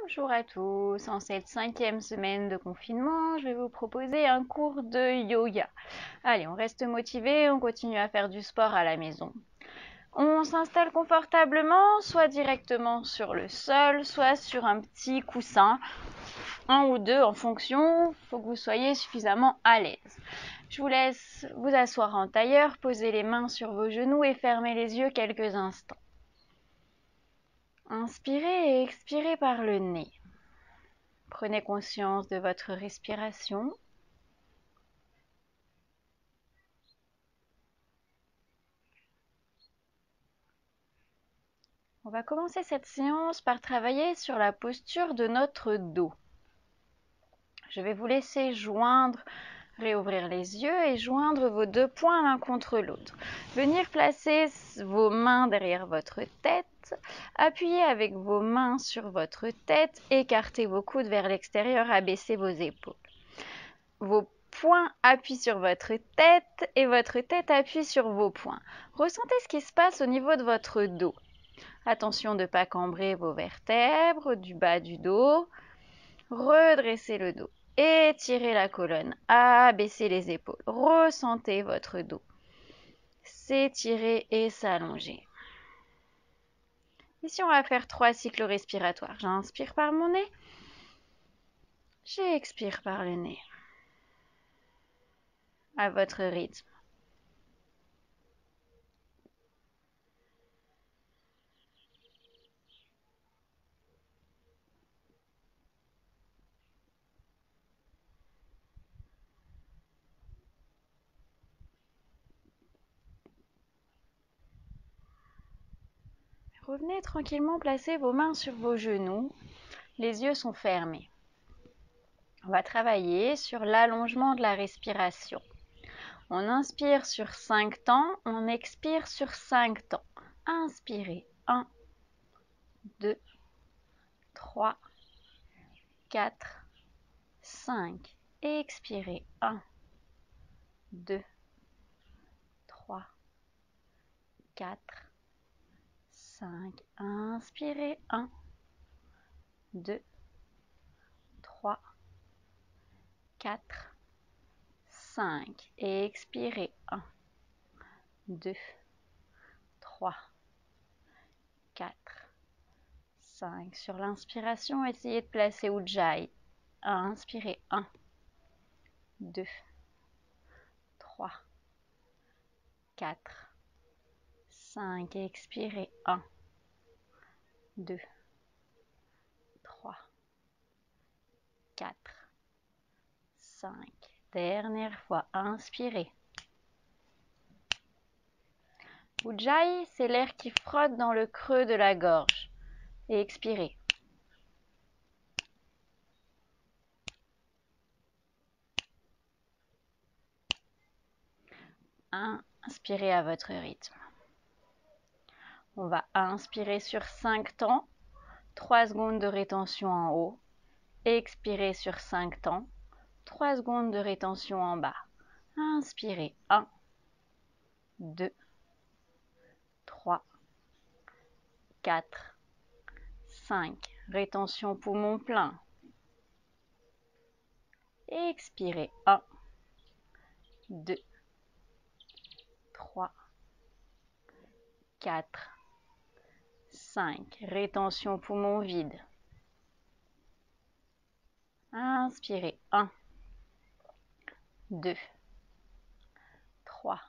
Bonjour à tous, en cette 5e semaine de confinement, je vais vous proposer un cours de yoga. Allez, on reste motivé, on continue à faire du sport à la maison. On s'installe confortablement, soit directement sur le sol, soit sur un petit coussin, un ou deux en fonction, il faut que vous soyez suffisamment à l'aise. Je vous laisse vous asseoir en tailleur, poser les mains sur vos genoux et fermer les yeux quelques instants. Inspirez et expirez par le nez. Prenez conscience de votre respiration. On va commencer cette séance par travailler sur la posture de notre dos. Je vais vous laisser réouvrir les yeux et joindre vos deux poings l'un contre l'autre. Venir placer vos mains derrière votre tête, appuyez avec vos mains sur votre tête, écartez vos coudes vers l'extérieur, abaissez vos épaules. Vos poings appuient sur votre tête et votre tête appuie sur vos poings. Ressentez ce qui se passe au niveau de votre dos. Attention de ne pas cambrer vos vertèbres du bas du dos. Redressez le dos. Étirez la colonne. Abaissez les épaules. Ressentez votre dos. S'étirer et s'allonger. Ici, on va faire 3 cycles respiratoires. J'inspire par mon nez. J'expire par le nez. À votre rythme. Revenez tranquillement placer vos mains sur vos genoux. Les yeux sont fermés. On va travailler sur l'allongement de la respiration. On inspire sur 5 temps, on expire sur 5 temps. Inspirez. 1, 2, 3, 4, 5. Expirez. 1, 2, 3, 4, 5. Inspirez. 1, 2, 3, 4, 5. Expirez. 1, 2, 3, 4, 5. Sur l'inspiration, essayez de placer Ujjayi. Inspirez. 1, 2, 3, 4, 5. Expirez. 1, 2, 3, 4, 5. Dernière fois. Inspirez. Ujjayi, c'est l'air qui frotte dans le creux de la gorge. Et expirez. Inspirez à votre rythme. On va inspirer sur 5 temps, 3 secondes de rétention en haut. Expirez sur 5 temps, 3 secondes de rétention en bas. Inspirez. 1, 2, 3, 4, 5. Rétention poumon plein. Expirez. 1, 2, 3, 4, 5. Rétention poumon vide. Inspirez. 1, 2, 3,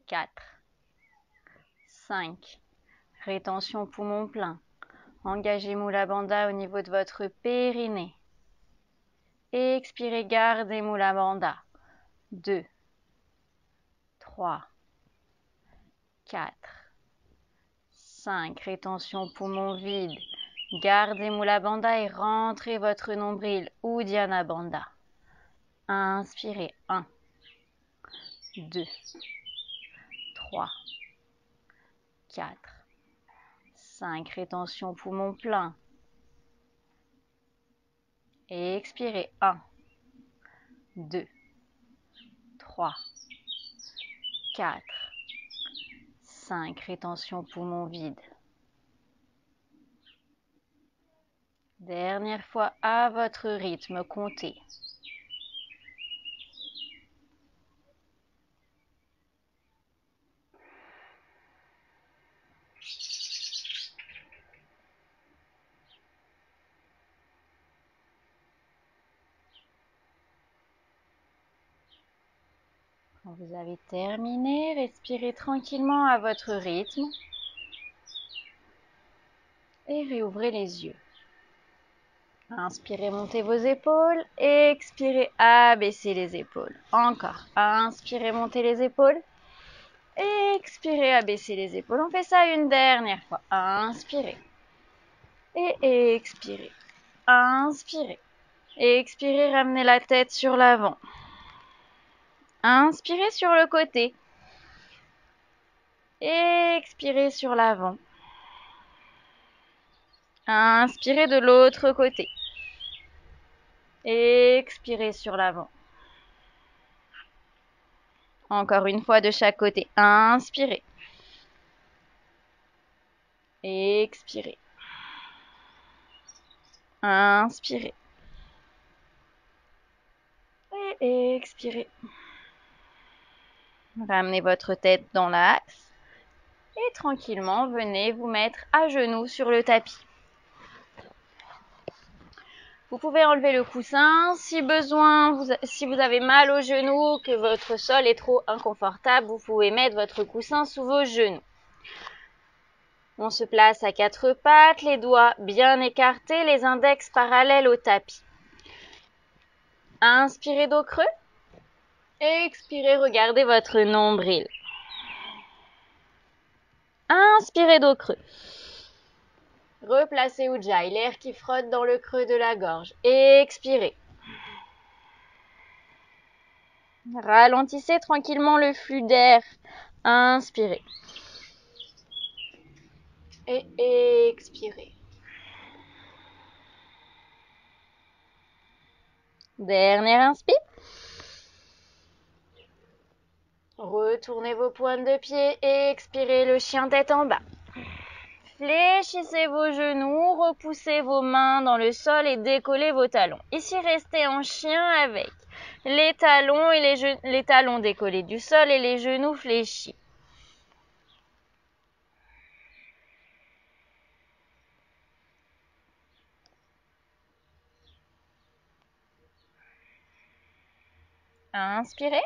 4, 5. Rétention poumon plein. Engagez Mula Bandha au niveau de votre périnée. Expirez, gardez Mula Bandha. 2, 3, 4, 5. Rétention poumon vide. Gardez Mula Bandha et rentrez votre nombril, Uddiyana Bandha. Inspirez. 1, 2, 3, 4, 5. Rétention poumon plein. Et expirez. 1, 2, 3, 4, 5. Rétention poumon vide. Dernière fois à votre rythme, comptez. Quand vous avez terminé, respirez tranquillement à votre rythme et réouvrez les yeux. Inspirez, montez vos épaules. Expirez, abaissez les épaules. Encore. Inspirez, montez les épaules. Expirez, abaissez les épaules. On fait ça une dernière fois. Inspirez. Et expirez. Inspirez. Expirez, ramenez la tête sur l'avant. Inspirez sur le côté. Expirez sur l'avant. Inspirez de l'autre côté. Expirez sur l'avant. Encore une fois de chaque côté. Inspirez. Expirez. Inspirez. Et expirez. Ramenez votre tête dans l'axe. Et tranquillement, venez vous mettre à genoux sur le tapis. Vous pouvez enlever le coussin. Si besoin, si vous avez mal aux genoux, que votre sol est trop inconfortable, vous pouvez mettre votre coussin sous vos genoux. On se place à quatre pattes, les doigts bien écartés, les index parallèles au tapis. Inspirez dos creux. Expirez, regardez votre nombril. Inspirez dos creux. Replacez Ujjayi, l'air qui frotte dans le creux de la gorge. Expirez. Ralentissez tranquillement le flux d'air. Inspirez. Et expirez. Dernière inspire. Retournez vos pointes de pied et expirez le chien tête en bas. Fléchissez vos genoux, repoussez vos mains dans le sol et décollez vos talons. Ici, restez en chien avec les talons et les talons décollés du sol et les genoux fléchis. Inspirez.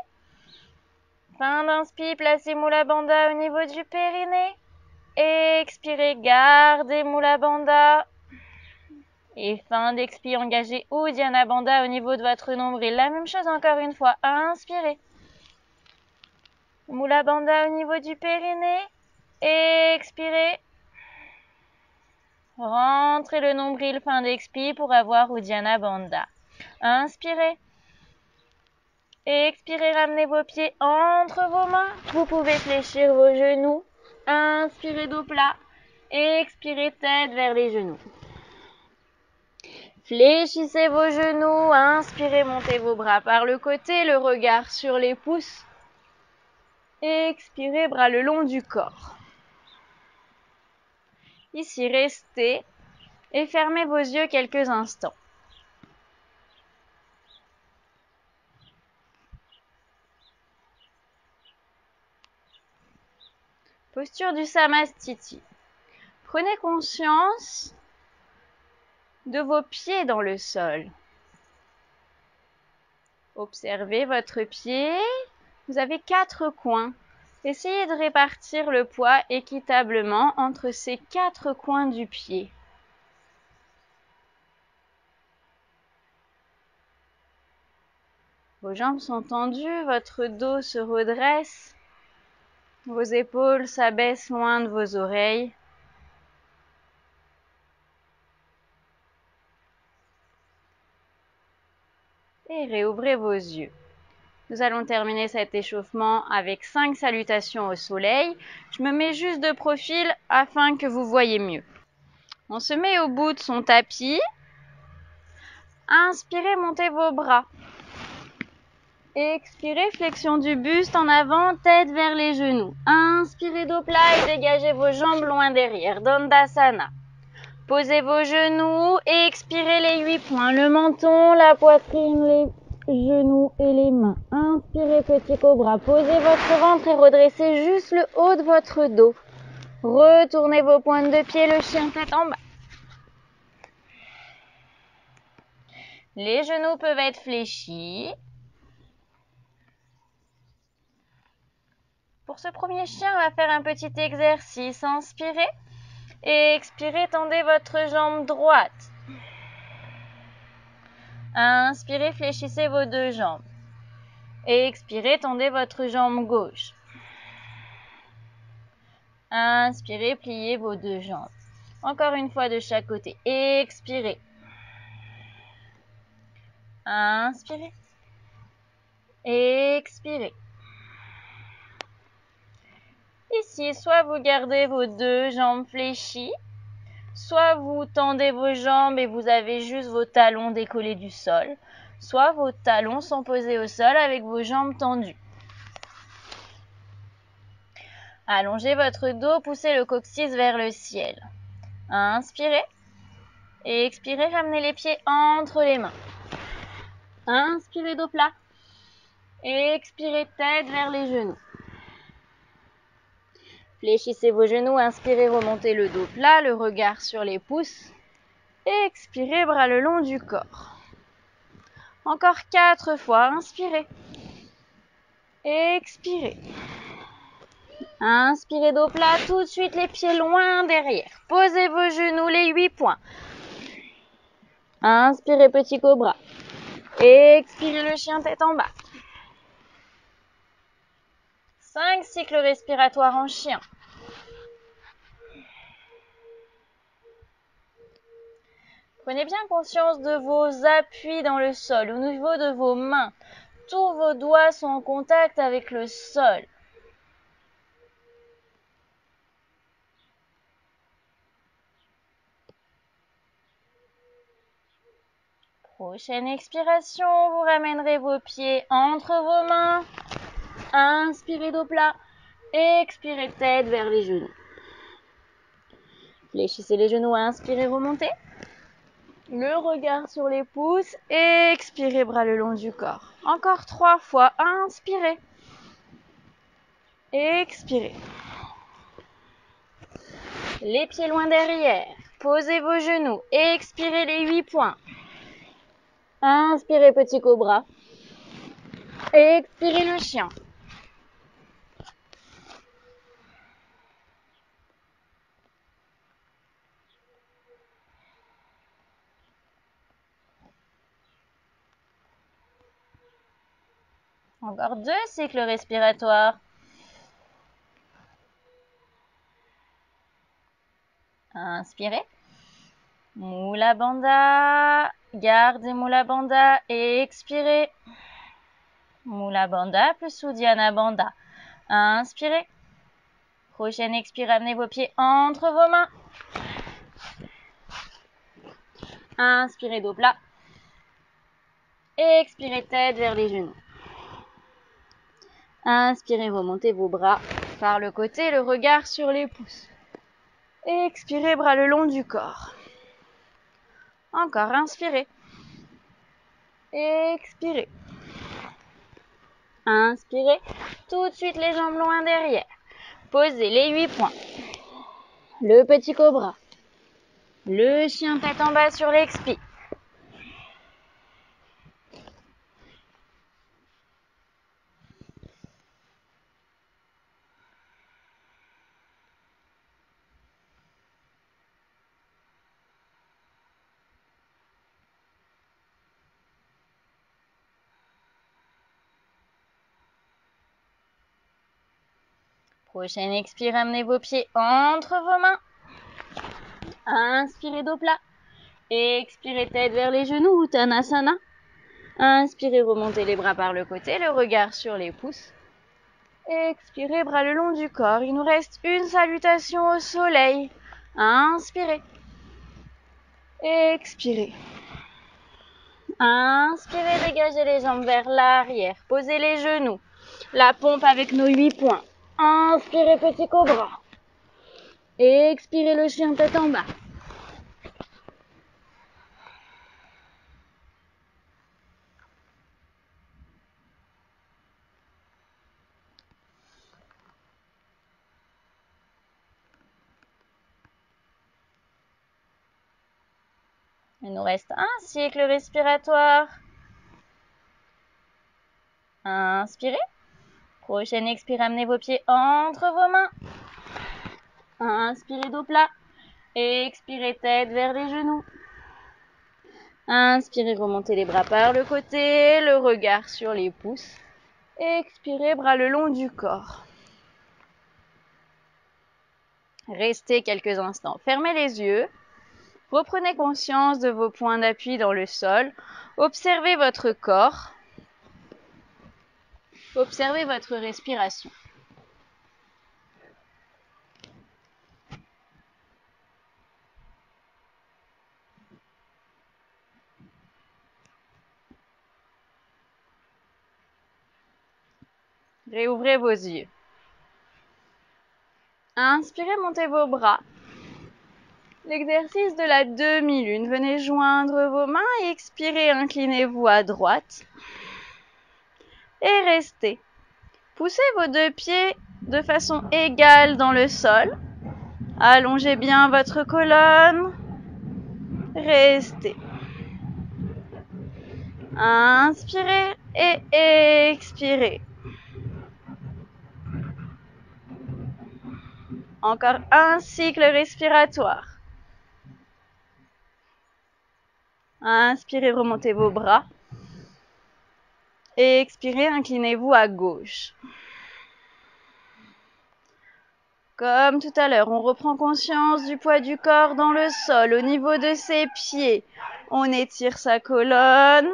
Fin d'inspire, placez Mula Bandha au niveau du périnée. Expirez, gardez Mula Bandha. Et fin d'expire, engagez Uddiyana Bandha au niveau de votre nombril. La même chose encore une fois. Inspirez. Mula Bandha au niveau du périnée. Expirez. Rentrez le nombril, fin d'expire pour avoir Uddiyana Bandha. Inspirez. Expirez, ramenez vos pieds entre vos mains. Vous pouvez fléchir vos genoux. Inspirez dos plat. Expirez, tête vers les genoux. Fléchissez vos genoux. Inspirez, montez vos bras par le côté, le regard sur les pouces. Expirez, bras le long du corps. Ici, restez et fermez vos yeux quelques instants. Posture du Samastiti. Prenez conscience de vos pieds dans le sol. Observez votre pied. Vous avez 4 coins. Essayez de répartir le poids équitablement entre ces 4 coins du pied. Vos jambes sont tendues, votre dos se redresse, vos épaules s'abaissent loin de vos oreilles. Et réouvrez vos yeux. Nous allons terminer cet échauffement avec 5 salutations au soleil. Je me mets juste de profil afin que vous voyez mieux. On se met au bout de son tapis. Inspirez, montez vos bras. Expirez, flexion du buste en avant, tête vers les genoux. Inspirez dos plat et dégagez vos jambes loin derrière. Dandasana. Posez vos genoux et expirez les 8 points. Le menton, la poitrine, les genoux et les mains. Inspirez, petit cobra. Posez votre ventre et redressez juste le haut de votre dos. Retournez vos pointes de pied, le chien tête en bas. Les genoux peuvent être fléchis. Pour ce premier chien, on va faire un petit exercice. Inspirez et expirez, tendez votre jambe droite. Inspirez, fléchissez vos deux jambes. Et expirez, tendez votre jambe gauche. Inspirez, pliez vos deux jambes. Encore une fois de chaque côté. Expirez. Inspirez. Expirez. Ici, soit vous gardez vos deux jambes fléchies, soit vous tendez vos jambes et vous avez juste vos talons décollés du sol, soit vos talons sont posés au sol avec vos jambes tendues. Allongez votre dos, poussez le coccyx vers le ciel. Inspirez et expirez, ramenez les pieds entre les mains. Inspirez, dos plat. Et expirez, tête vers les genoux. Fléchissez vos genoux, inspirez, remontez le dos plat, le regard sur les pouces. Expirez, bras le long du corps. Encore 4 fois, inspirez. Expirez. Inspirez, dos plat, tout de suite les pieds loin derrière. Posez vos genoux, les 8 points. Inspirez, petit cobra. Expirez, le chien tête en bas. 5 cycles respiratoires en chien. Prenez bien conscience de vos appuis dans le sol, au niveau de vos mains. Tous vos doigts sont en contact avec le sol. Prochaine expiration, vous ramènerez vos pieds entre vos mains. Inspirez, dos plat. Expirez, tête vers les genoux. Fléchissez les genoux, inspirez, remontez. Le regard sur les pouces. Expirez, bras le long du corps. Encore 3 fois. Inspirez. Expirez. Les pieds loin derrière. Posez vos genoux. Expirez les 8 points. Inspirez, petit cobra. Expirez, le chien. Encore 2 cycles respiratoires. Inspirez. Mula Bandha. Gardez Mula Bandha et expirez. Mula Bandha plus Uddiyana Bandha. Inspirez. Prochaine expire, amenez vos pieds entre vos mains. Inspirez, dos plat. Expirez, tête vers les genoux. Inspirez, remontez vos bras par le côté, le regard sur les pouces. Expirez, bras le long du corps. Encore, inspirez. Expirez. Inspirez. Tout de suite les jambes loin derrière. Posez les 8 points. Le petit cobra. Le chien tête en bas sur l'expire. Prochaine expire, amenez vos pieds entre vos mains. Inspirez, dos plat. Expirez, tête vers les genoux, Uttanasana. Inspirez, remontez les bras par le côté, le regard sur les pouces. Expirez, bras le long du corps. Il nous reste une salutation au soleil. Inspirez. Expirez. Inspirez, dégagez les jambes vers l'arrière. Posez les genoux. La pompe avec nos 8 points. Inspirez, petit cobra. Expirez, le chien tête en bas. Il nous reste un cycle respiratoire. Inspirez. Prochaine expire, amenez vos pieds entre vos mains. Inspirez dos plat. Expirez tête vers les genoux. Inspirez, remontez les bras par le côté, le regard sur les pouces. Expirez, bras le long du corps. Restez quelques instants. Fermez les yeux. Reprenez conscience de vos points d'appui dans le sol. Observez votre corps. Observez votre respiration. Réouvrez vos yeux. Inspirez, montez vos bras. L'exercice de la demi-lune. Venez joindre vos mains et expirez, inclinez-vous à droite. Et restez. Poussez vos deux pieds de façon égale dans le sol. Allongez bien votre colonne. Restez. Inspirez et expirez. Encore un cycle respiratoire. Inspirez, remontez vos bras. Et expirez, inclinez-vous à gauche. Comme tout à l'heure, on reprend conscience du poids du corps dans le sol, au niveau de ses pieds. On étire sa colonne.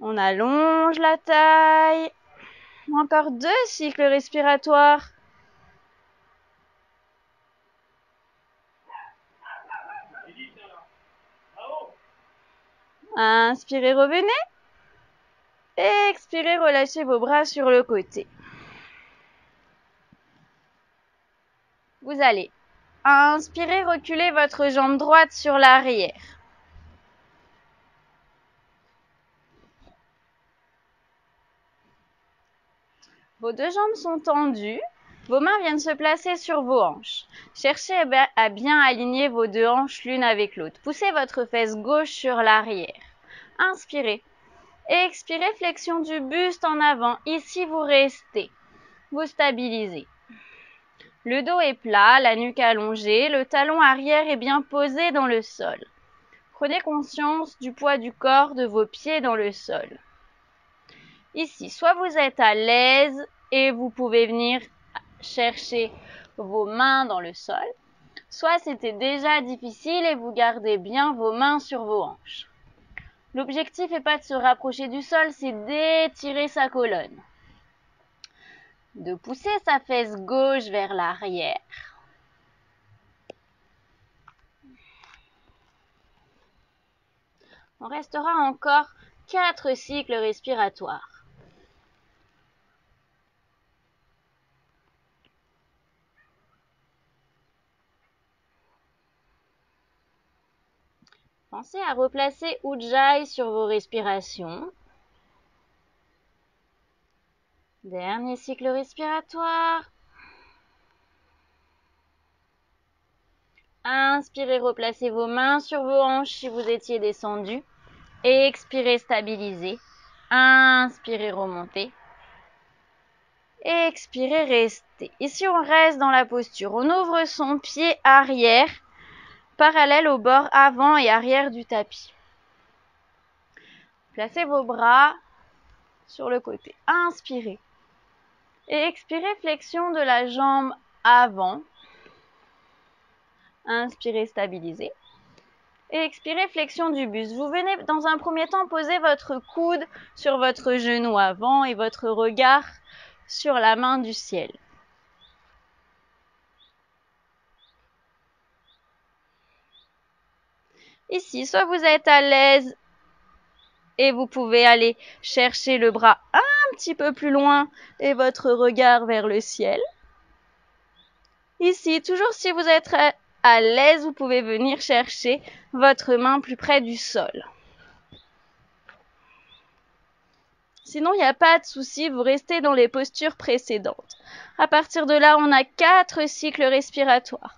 On allonge la taille. Encore deux cycles respiratoires. Inspirez, revenez. Expirez, relâchez vos bras sur le côté. Vous allez inspirer, reculer votre jambe droite sur l'arrière. Vos deux jambes sont tendues. Vos mains viennent se placer sur vos hanches. Cherchez à bien aligner vos deux hanches l'une avec l'autre. Poussez votre fesse gauche sur l'arrière. Inspirez. Expirez, flexion du buste en avant. Ici, vous restez. Vous stabilisez. Le dos est plat, la nuque allongée, le talon arrière est bien posé dans le sol. Prenez conscience du poids du corps de vos pieds dans le sol. Ici, soit vous êtes à l'aise et vous pouvez venir chercher vos mains dans le sol, soit c'était déjà difficile et vous gardez bien vos mains sur vos hanches. L'objectif n'est pas de se rapprocher du sol, c'est d'étirer sa colonne. De pousser sa fesse gauche vers l'arrière. On restera encore 4 cycles respiratoires. Pensez à replacer Ujjayi sur vos respirations. Dernier cycle respiratoire. Inspirez, replacez vos mains sur vos hanches si vous étiez descendu. Expirez, stabilisez. Inspirez, remontez. Expirez, restez. Ici, on reste dans la posture. On ouvre son pied arrière, parallèle au bord avant et arrière du tapis. Placez vos bras sur le côté. Inspirez. Et expirez, flexion de la jambe avant. Inspirez, stabilisez. Et expirez, flexion du buste. Vous venez dans un premier temps poser votre coude sur votre genou avant et votre regard sur la main du ciel. Ici, soit vous êtes à l'aise et vous pouvez aller chercher le bras un petit peu plus loin et votre regard vers le ciel. Ici, toujours si vous êtes à l'aise, vous pouvez venir chercher votre main plus près du sol. Sinon, il n'y a pas de souci, vous restez dans les postures précédentes. À partir de là, on a 4 cycles respiratoires.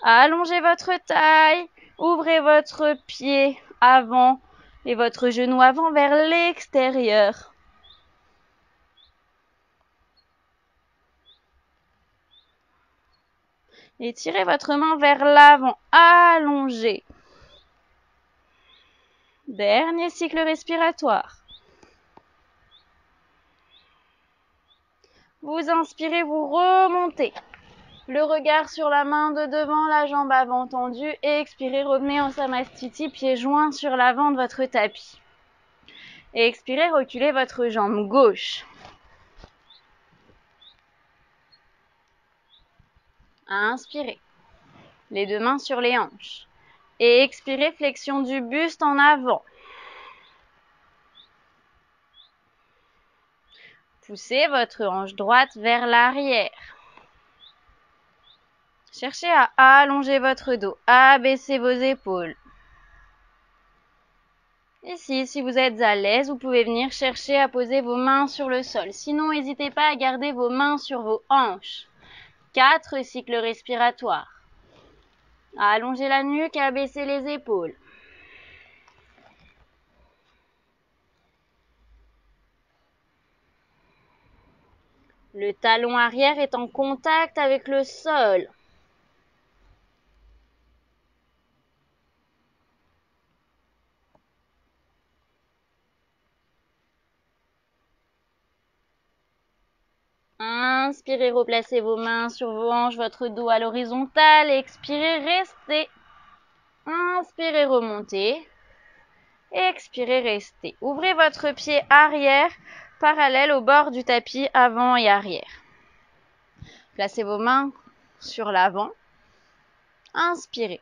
Allongez votre taille, ouvrez votre pied avant et votre genou avant vers l'extérieur. Étirez votre main vers l'avant, allongez. Dernier cycle respiratoire. Vous inspirez, vous remontez. Le regard sur la main de devant, la jambe avant tendue. Et expirez, revenez en Samastiti, pieds joints sur l'avant de votre tapis. Et expirez, reculez votre jambe gauche. Inspirez. Les 2 mains sur les hanches. Et expirez, flexion du buste en avant. Poussez votre hanche droite vers l'arrière. Cherchez à allonger votre dos, abaisser vos épaules. Ici, si vous êtes à l'aise, vous pouvez venir chercher à poser vos mains sur le sol. Sinon, n'hésitez pas à garder vos mains sur vos hanches. 4 cycles respiratoires. Allongez la nuque et abaissez les épaules. Le talon arrière est en contact avec le sol. Inspirez, replacez vos mains sur vos hanches, votre dos à l'horizontale. Expirez, restez. Inspirez, remontez. Expirez, restez. Ouvrez votre pied arrière parallèle au bord du tapis avant et arrière. Placez vos mains sur l'avant. Inspirez.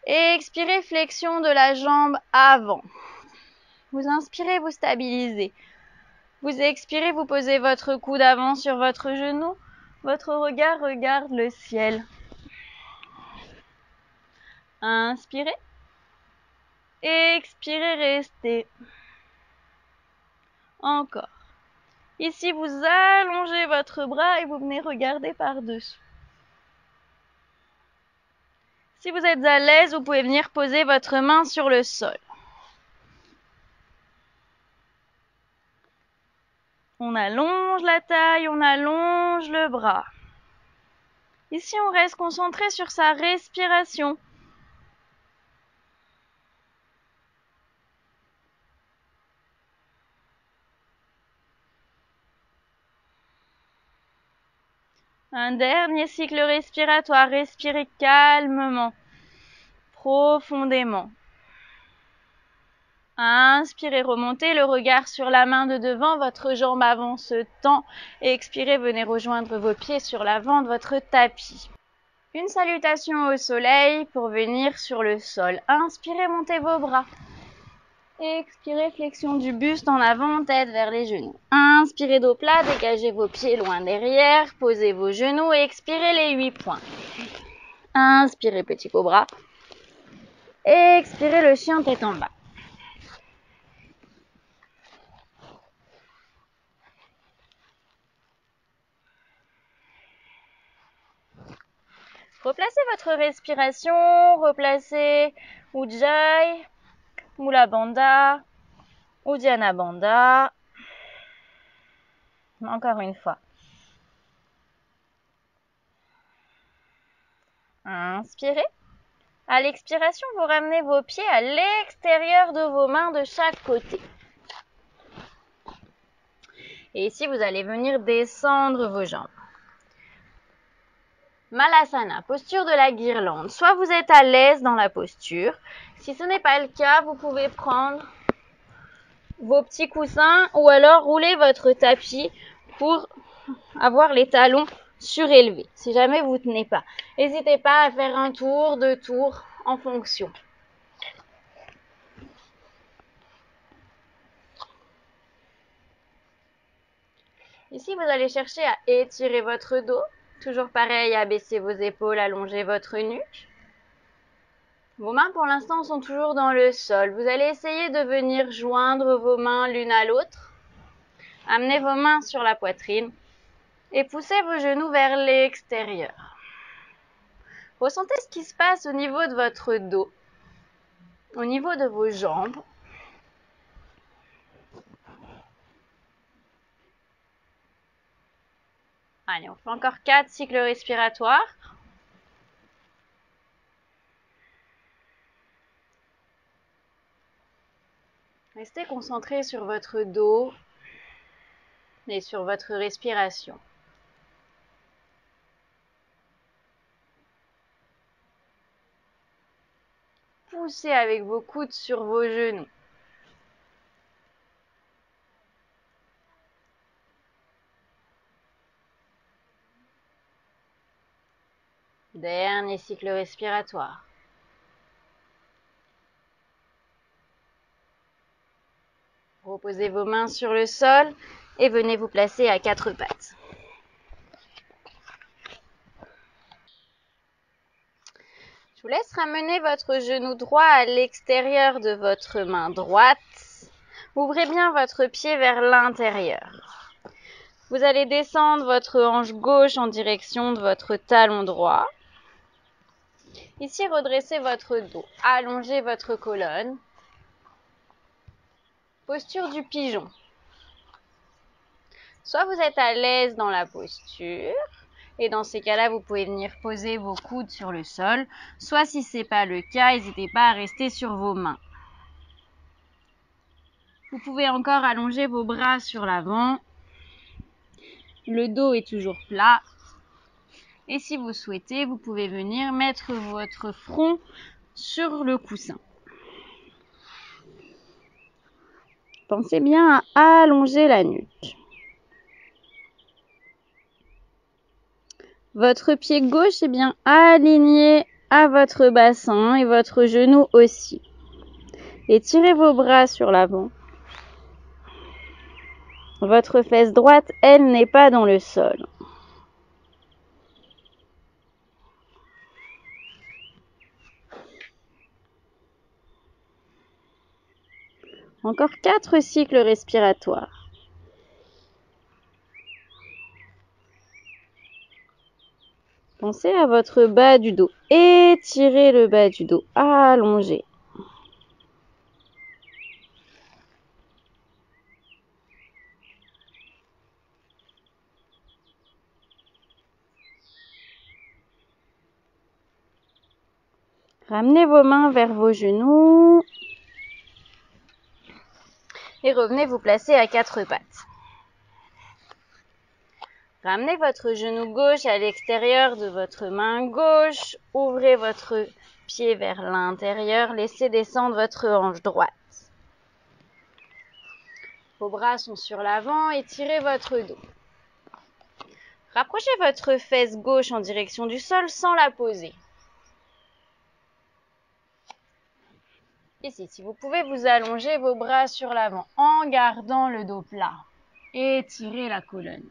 Expirez, flexion de la jambe avant. Vous inspirez, vous stabilisez. Vous expirez, vous posez votre coude avant sur votre genou. Votre regard regarde le ciel. Inspirez. Expirez, restez. Encore. Ici, vous allongez votre bras et vous venez regarder par-dessous. Si vous êtes à l'aise, vous pouvez venir poser votre main sur le sol. On allonge la taille, on allonge le bras. Ici, on reste concentré sur sa respiration. Un dernier cycle respiratoire. Respirez calmement, profondément. Inspirez, remontez le regard sur la main de devant, votre jambe avant se tend. Et expirez, venez rejoindre vos pieds sur l'avant de votre tapis. Une salutation au soleil pour venir sur le sol. Inspirez, montez vos bras. Expirez, flexion du buste en avant, tête vers les genoux. Inspirez dos plat, dégagez vos pieds loin derrière, posez vos genoux et expirez les 8 points. Inspirez, petit cobra. Expirez le chien tête en bas. Replacez votre respiration, replacez Ujjayi, Mula Bandha, Uddiyana Bandha. Encore une fois. Inspirez. À l'expiration, vous ramenez vos pieds à l'extérieur de vos mains de chaque côté. Et ici, vous allez venir descendre vos jambes. Malasana, posture de la guirlande. Soit vous êtes à l'aise dans la posture. Si ce n'est pas le cas, vous pouvez prendre vos petits coussins ou alors rouler votre tapis pour avoir les talons surélevés. Si jamais vous ne tenez pas, n'hésitez pas à faire un tour, 2 tours en fonction. Ici, vous allez chercher à étirer votre dos. Toujours pareil, abaisser vos épaules, allonger votre nuque. Vos mains, pour l'instant, sont toujours dans le sol. Vous allez essayer de venir joindre vos mains l'une à l'autre. Amenez vos mains sur la poitrine et poussez vos genoux vers l'extérieur. Ressentez ce qui se passe au niveau de votre dos, au niveau de vos jambes. Allez, on fait encore 4 cycles respiratoires. Restez concentré sur votre dos et sur votre respiration. Poussez avec vos coudes sur vos genoux. Dernier cycle respiratoire. Reposez vos mains sur le sol et venez vous placer à 4 pattes. Je vous laisse ramener votre genou droit à l'extérieur de votre main droite. Ouvrez bien votre pied vers l'intérieur. Vous allez descendre votre hanche gauche en direction de votre talon droit. Ici, redressez votre dos, allongez votre colonne. Posture du pigeon. Soit vous êtes à l'aise dans la posture, et dans ces cas-là, vous pouvez venir poser vos coudes sur le sol. Soit si ce n'est pas le cas, n'hésitez pas à rester sur vos mains. Vous pouvez encore allonger vos bras sur l'avant. Le dos est toujours plat. Et si vous souhaitez, vous pouvez venir mettre votre front sur le coussin. Pensez bien à allonger la nuque. Votre pied gauche est bien aligné à votre bassin et votre genou aussi. Étirez vos bras sur l'avant. Votre fesse droite, elle, n'est pas dans le sol. Encore 4 cycles respiratoires. Pensez à votre bas du dos. Étirez le bas du dos. Allongez. Ramenez vos mains vers vos genoux. Et revenez vous placer à 4 pattes. Ramenez votre genou gauche à l'extérieur de votre main gauche. Ouvrez votre pied vers l'intérieur. Laissez descendre votre hanche droite. Vos bras sont sur l'avant. Étirez votre dos. Rapprochez votre fesse gauche en direction du sol sans la poser. Ici, si vous pouvez vous allonger vos bras sur l'avant en gardant le dos plat. Étirez la colonne.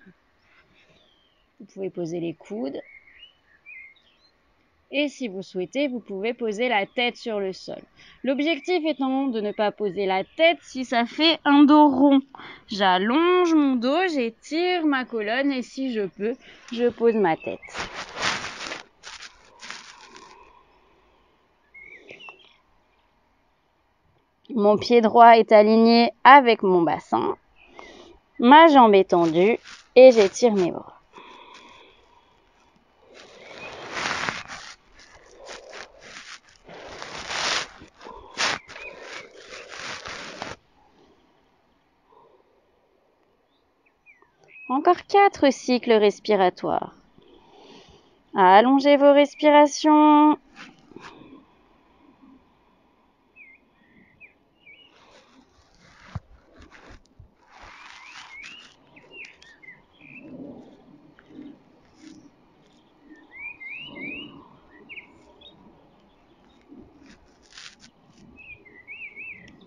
Vous pouvez poser les coudes. Et si vous souhaitez, vous pouvez poser la tête sur le sol. L'objectif étant de ne pas poser la tête si ça fait un dos rond. J'allonge mon dos, j'étire ma colonne et si je peux, je pose ma tête. Mon pied droit est aligné avec mon bassin. Ma jambe est tendue et j'étire mes bras. Encore 4 cycles respiratoires. Allongez vos respirations.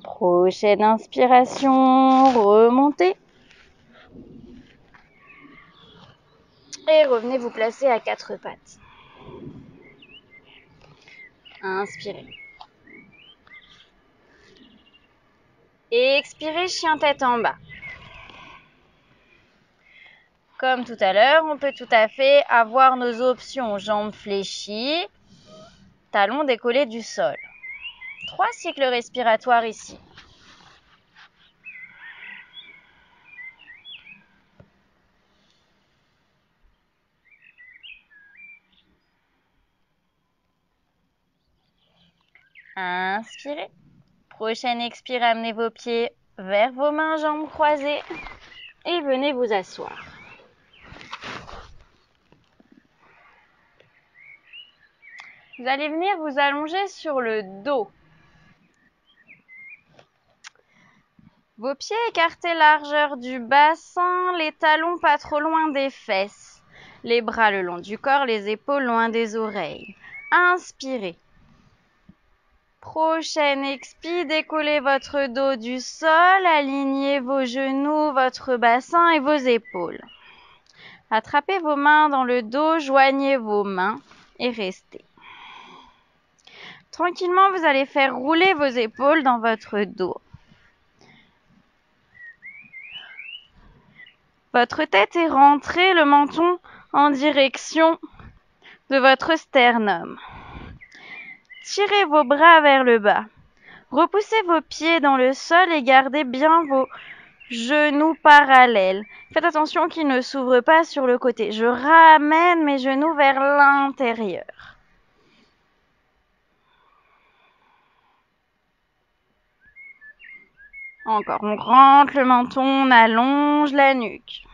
Prochaine inspiration, remontez. Et revenez vous placer à 4 pattes. Inspirez. Et expirez, chien tête en bas. Comme tout à l'heure, on peut tout à fait avoir nos options jambes fléchies, talons décollés du sol. 3 cycles respiratoires ici. Inspirez. Prochaine expire, amenez vos pieds vers vos mains, jambes croisées et venez vous asseoir. Vous allez venir vous allonger sur le dos. Vos pieds écartés largeur du bassin, les talons pas trop loin des fesses. Les bras le long du corps, les épaules loin des oreilles. Inspirez. Prochaine expire, décollez votre dos du sol, alignez vos genoux, votre bassin et vos épaules. Attrapez vos mains dans le dos, joignez vos mains et restez. Tranquillement, vous allez faire rouler vos épaules dans votre dos. Votre tête est rentrée, le menton en direction de votre sternum. Tirez vos bras vers le bas. Repoussez vos pieds dans le sol et gardez bien vos genoux parallèles. Faites attention qu'ils ne s'ouvrent pas sur le côté. Je ramène mes genoux vers l'intérieur. Encore, on rentre le menton, on allonge la nuque.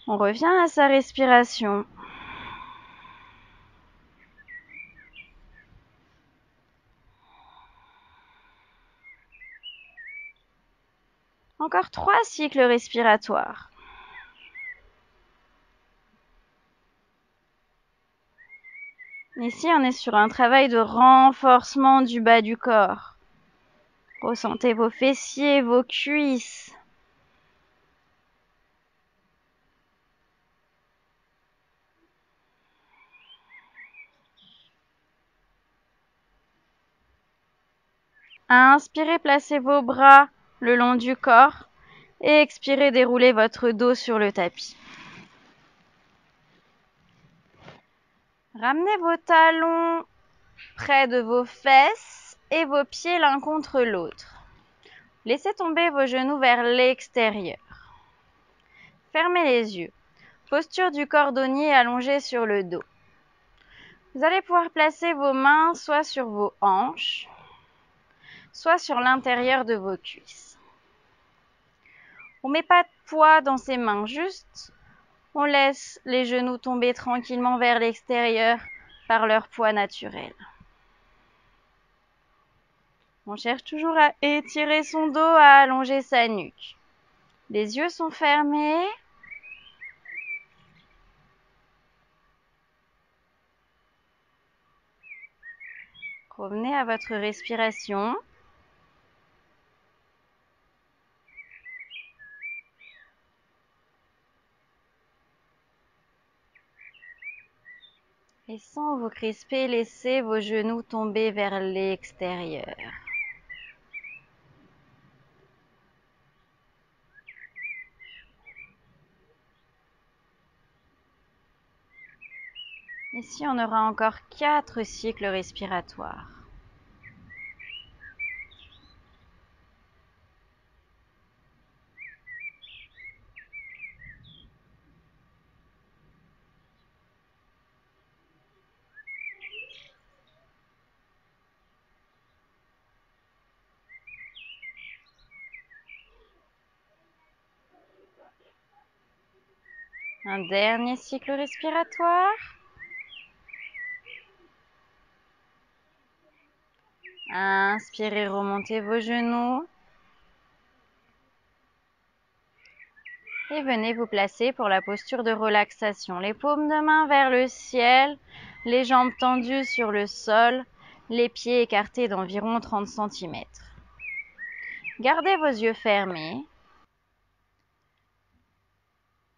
On revient à sa respiration. Encore 3 cycles respiratoires. Ici, on est sur un travail de renforcement du bas du corps. Ressentez vos fessiers, vos cuisses. Inspirez, placez vos bras le long du corps et expirez, déroulez votre dos sur le tapis. Ramenez vos talons près de vos fesses et vos pieds l'un contre l'autre. Laissez tomber vos genoux vers l'extérieur. Fermez les yeux. Posture du cordonnier allongé sur le dos. Vous allez pouvoir placer vos mains soit sur vos hanches, soit sur l'intérieur de vos cuisses. On ne met pas de poids dans ses mains, juste on laisse les genoux tomber tranquillement vers l'extérieur par leur poids naturel. On cherche toujours à étirer son dos, à allonger sa nuque. Les yeux sont fermés. Revenez à votre respiration. Et sans vous crisper, laissez vos genoux tomber vers l'extérieur. Ici, on aura encore 4 cycles respiratoires. Un dernier cycle respiratoire. Inspirez, remontez vos genoux. Et venez vous placer pour la posture de relaxation. Les paumes de main vers le ciel, les jambes tendues sur le sol, les pieds écartés d'environ 30 cm. Gardez vos yeux fermés.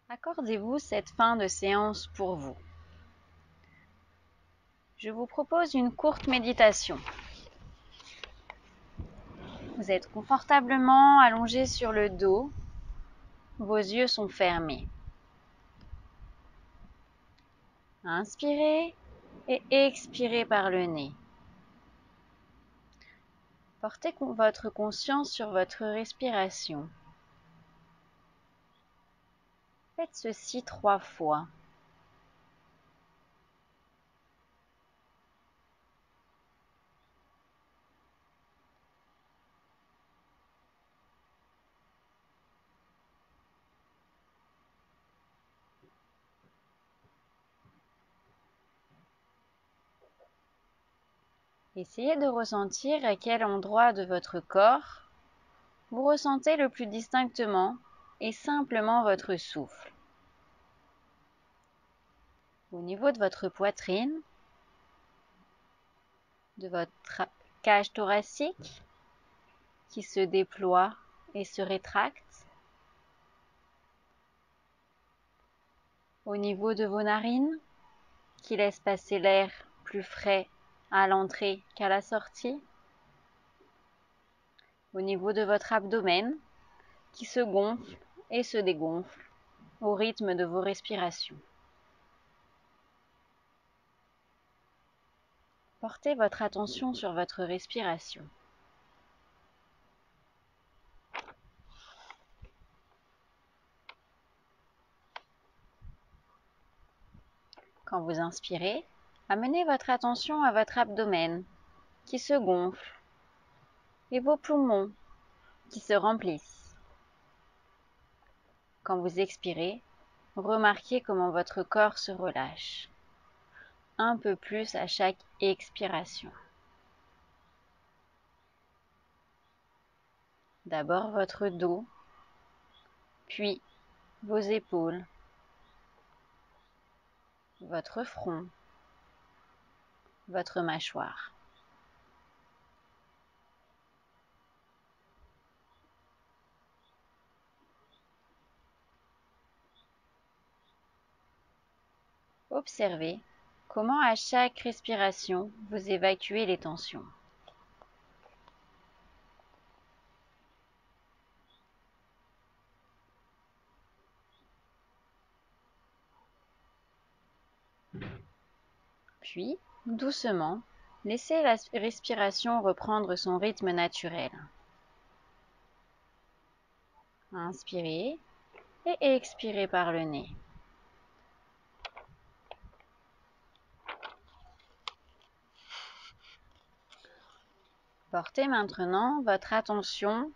Accordez-vous cette fin de séance pour vous. Je vous propose une courte méditation. Vous êtes confortablement allongé sur le dos. vos yeux sont fermés. Inspirez et expirez par le nez. Portez votre conscience sur votre respiration. Faites ceci 3 fois. Essayez de ressentir à quel endroit de votre corps vous ressentez le plus distinctement et simplement votre souffle. Au niveau de votre poitrine, de votre cage thoracique qui se déploie et se rétracte. Au niveau de vos narines qui laissent passer l'air plus frais à l'entrée qu'à la sortie. Au niveau de votre abdomen qui se gonfle et se dégonfle au rythme de vos respirations. Portez votre attention sur votre respiration. Quand vous inspirez, amenez votre attention à votre abdomen qui se gonfle et vos poumons qui se remplissent. Quand vous expirez, remarquez comment votre corps se relâche, un peu plus à chaque expiration. D'abord votre dos, puis vos épaules, votre front, votre mâchoire. Observez comment à chaque respiration vous évacuez les tensions. Puis, doucement, laissez la respiration reprendre son rythme naturel. Inspirez et expirez par le nez. Portez maintenant votre attention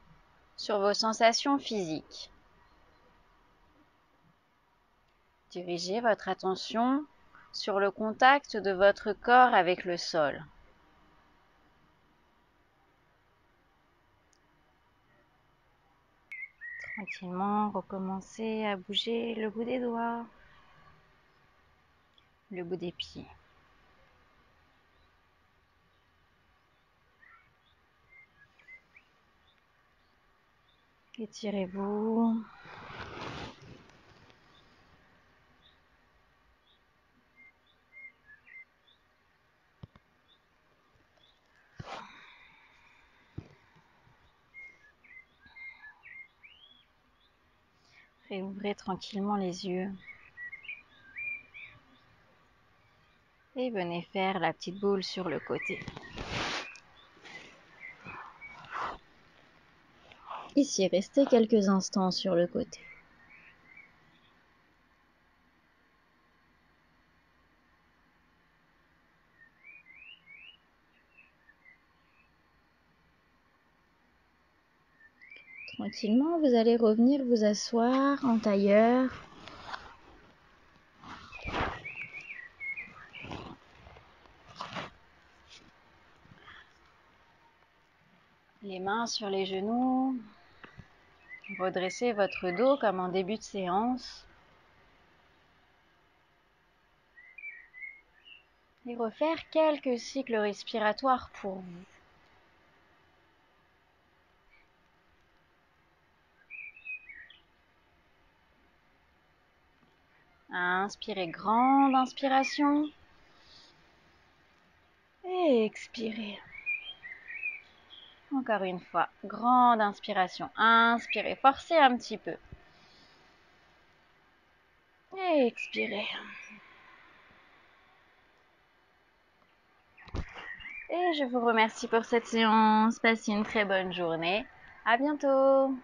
sur vos sensations physiques. Dirigez votre attention sur le contact de votre corps avec le sol. Tranquillement, recommencez à bouger le bout des doigts, le bout des pieds. Étirez-vous. Réouvrez tranquillement les yeux. Et venez faire la petite boule sur le côté. Ici, restez quelques instants sur le côté. Tranquillement, vous allez revenir vous asseoir en tailleur. Les mains sur les genoux. Redressez votre dos comme en début de séance. Et refaire quelques cycles respiratoires pour vous. Inspirez, grande inspiration. Et expirez. Encore une fois, grande inspiration. Inspirez, forcez un petit peu. Et expirez. Et je vous remercie pour cette séance. Passez une très bonne journée. À bientôt.